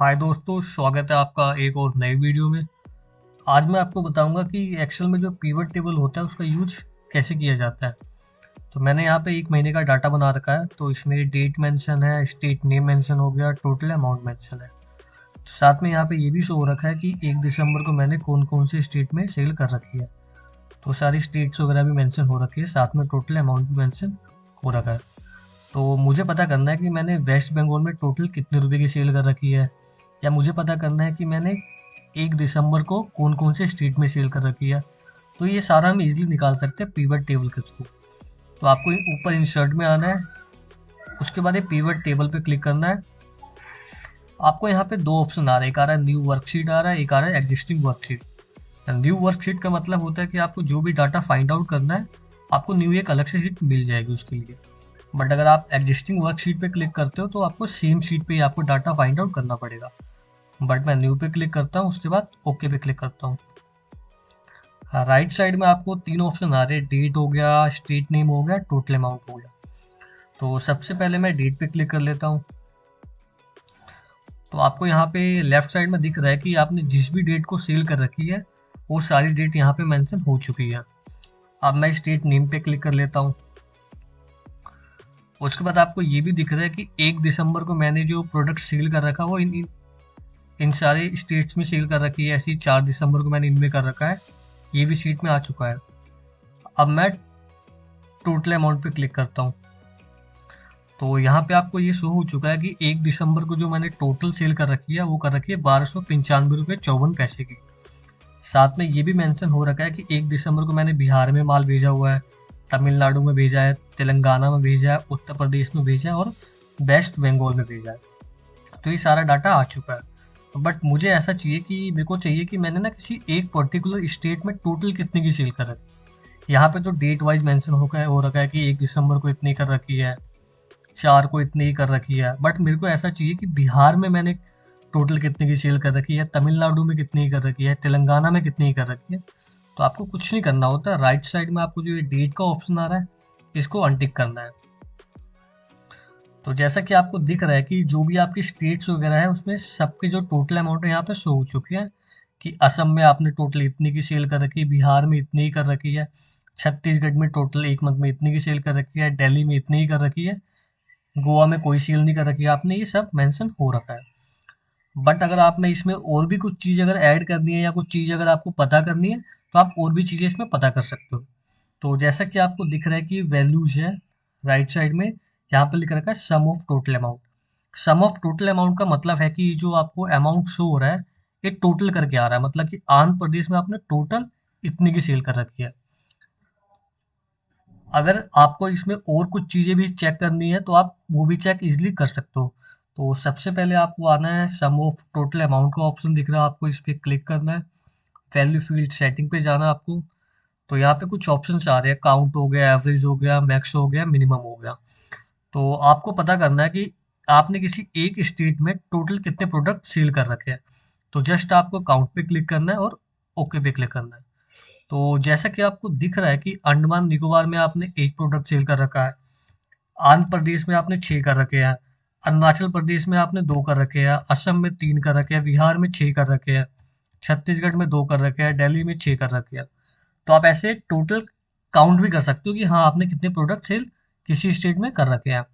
हाय दोस्तों, स्वागत है आपका एक और नई वीडियो में। आज मैं आपको बताऊंगा कि एक्सेल में जो पिवट टेबल होता है उसका यूज कैसे किया जाता है। तो मैंने यहाँ पे एक महीने का डाटा बना रखा है, तो इसमें डेट मेंशन है, स्टेट नेम मेंशन हो गया, टोटल अमाउंट मेंशन है। तो साथ में यहाँ पे ये भी शो हो रखा है कि 1 दिसंबर को मैंने कौन कौन से स्टेट में सेल कर रखी है। तो सारी स्टेट्स वगैरह भी मेंशन हो रखी है, साथ में टोटल अमाउंट भी मेंशन हो रखा है। तो मुझे पता करना है कि मैंने वेस्ट बंगाल में टोटल कितने रुपए की सेल कर रखी है, या मुझे पता करना है कि मैंने 1 दिसंबर को कौन कौन से स्ट्रीट में सेल कर रखी है। तो ये सारा हम इजीली निकाल सकते हैं पिवट टेबल के थ्रू। तो आपको ऊपर इंसर्ट में आना है, उसके बाद ये पिवट टेबल पे क्लिक करना है। आपको यहाँ पे दो ऑप्शन आ रहे हैं, एक आ रहा है न्यू वर्कशीट आ रहा है, एक आ रहा है एग्जिस्टिंग वर्कशीट। न्यू वर्कशीट का मतलब होता है कि आपको जो भी डाटा फाइंड आउट करना है, आपको न्यू एक अलग से शीट मिल जाएगी उसके लिए। बट अगर आप एग्जिस्टिंग वर्कशीट पे क्लिक करते हो तो आपको सेम शीट पे ही आपको डाटा फाइंड आउट करना पड़ेगा। बट मैं न्यू पे क्लिक करता हूँ, उसके बाद ओके पे क्लिक करता हूँ। हाँ, राइट साइड में आपको तीन ऑप्शन आ रहे हैं, डेट हो गया, स्ट्रीट नेम हो गया, टोटल अमाउंट हो गया। तो सबसे पहले मैं डेट पे क्लिक कर लेता हूँ। तो आपको यहाँ पे लेफ्ट साइड में दिख रहा है कि आपने जिस भी डेट को सेल कर रखी है वो सारी डेट यहाँ पे मेंशन हो चुकी है। अब मैं स्ट्रीट नेम पे क्लिक कर लेता हूँ। उसके बाद आपको ये भी दिख रहा है कि 1 दिसंबर को मैंने जो प्रोडक्ट सेल कर रखा वो इन सारे स्टेट्स में सेल कर रखी है। ऐसी 4 दिसंबर को मैंने इनमें कर रखा है, ये भी शीट में आ चुका है। अब मैं टोटल अमाउंट पे क्लिक करता हूँ। तो यहाँ पे आपको ये शो हो चुका है कि 1 दिसंबर को जो मैंने टोटल सेल कर रखी है वो कर रखी है 1295 रुपये 54 पैसे की। साथ में ये भी मेंशन हो रखा है कि 1 दिसंबर को मैंने बिहार में माल भेजा हुआ है, तमिलनाडु में भेजा है, तेलंगाना में भेजा है, उत्तर प्रदेश में भेजा है और वेस्ट बंगाल में भेजा है। तो ये सारा डाटा आ चुका है। बट मुझे ऐसा चाहिए कि मेरे को चाहिए कि मैंने ना किसी एक पर्टिकुलर स्टेट में टोटल कितने की सेल कर रखी। यहाँ पे तो डेट वाइज मेंशन हो रखा है कि 1 दिसंबर को इतनी कर रखी है, 4 को इतनी ही कर रखी है। बट मेरे को ऐसा चाहिए कि बिहार में मैंने टोटल कितने की सेल कर रखी है, तमिलनाडु में कितनी ही कर रखी है, तेलंगाना में कितनी ही कर रखी है। तो आपको कुछ नहीं करना होता, राइट साइड में आपको जो ये डेट का ऑप्शन आ रहा है इसको अनटिक करना है। तो जैसा कि आपको दिख रहा है कि जो भी आपकी स्टेट्स वगैरह है उसमें सबके जो टोटल अमाउंट है यहाँ पे शो हो चुके हैं कि असम में आपने टोटल इतनी की सेल कर रखी है, बिहार में इतनी ही कर रखी है, छत्तीसगढ़ में टोटल एक मंथ में इतनी की सेल कर रखी है, दिल्ली में इतनी ही कर रखी है, गोवा में कोई सेल नहीं कर रखी है आपने, ये सब मेंशन हो रखा है। बट अगर आप में इसमें और भी कुछ चीज़ अगर ऐड करनी है या कुछ चीज़ अगर आपको पता करनी है तो आप और भी चीज़ें इसमें पता कर सकते हो। तो जैसा कि आपको दिख रहा है कि वैल्यूज है राइट साइड में, यहाँ पे लिख रखा है sum of total amount. Sum of total amount का मतलब है कि जो आपको अमाउंट शो हो रहा है ये टोटल करके आ रहा है, मतलब कि आंध्र प्रदेश में आपने टोटल इतनी की सेल कर रखी है। अगर आपको इसमें और कुछ चीज़ें भी चेक करनी है तो आप वो भी चेक इजीली कर सकते हो। तो सबसे पहले आपको आना है, सम ऑफ टोटल अमाउंट का ऑप्शन दिख रहा है, आपको इस पर क्लिक करना है। वैल्यू फील्ड सेटिंग पे जाना है आपको। तो यहाँ पे कुछ ऑप्शंस आ रहे हैं, काउंट हो गया, एवरेज हो गया, मैक्स हो गया, मिनिमम हो गया। तो आपको पता करना है कि आपने किसी एक स्टेट में टोटल कितने प्रोडक्ट सेल कर रखे हैं। तो जस्ट आपको काउंट पे क्लिक करना है और ओके पे क्लिक करना है। तो जैसा कि आपको दिख रहा है कि अंडमान निकोबार में आपने एक प्रोडक्ट सेल कर रखा है, आंध्र प्रदेश में आपने 6 कर रखे हैं, अरुणाचल प्रदेश में आपने 2 कर रखे हैं, असम में 3 कर रखे हैं, बिहार में 6 कर रखे हैं, छत्तीसगढ़ में 2 कर रखे हैं, दिल्ली में 6 कर रखे हैं। तो आप ऐसे टोटल काउंट भी कर सकते हो कि हाँ आपने कितने प्रोडक्ट सेल किसी स्टेट में कर रखे हैं।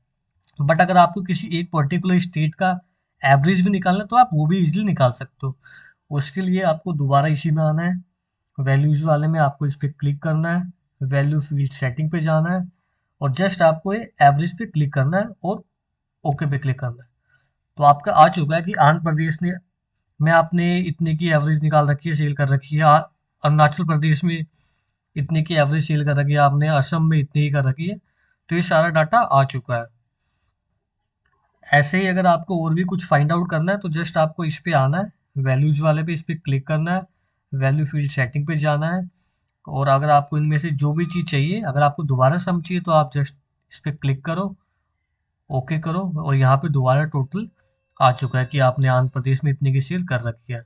बट अगर आपको किसी एक पर्टिकुलर स्टेट का एवरेज भी निकालना है तो आप वो भी इजीली निकाल सकते हो। उसके लिए आपको दोबारा इसी में आना है, वैल्यूज वाले में आपको इस पर क्लिक करना है, वैल्यू फील्ड सेटिंग पे जाना है और जस्ट आपको ये एवरेज पे क्लिक करना है और ओके पे क्लिक करना है। तो आपका आ चुका है कि आंध्र प्रदेश ने में आपने इतने की एवरेज निकाल रखी है, सेल कर रखी है। अरुणाचल प्रदेश में इतने की एवरेज सेल कर रखी है आपने, असम में इतनी ही कर रखी है। तो ये सारा डाटा आ चुका है। ऐसे ही अगर आपको और भी कुछ फाइंड आउट करना है तो जस्ट आपको इस पे आना है, वैल्यूज वाले पे इस पे क्लिक करना है, वैल्यू फील्ड सेटिंग पे जाना है और अगर आपको इनमें से जो भी चीज़ चाहिए, अगर आपको दोबारा सम चाहिए तो आप जस्ट इस पे क्लिक करो, ओके करो और यहाँ पे दोबारा टोटल आ चुका है कि आपने आंध्र प्रदेश में इतने की सेल कर रखी है।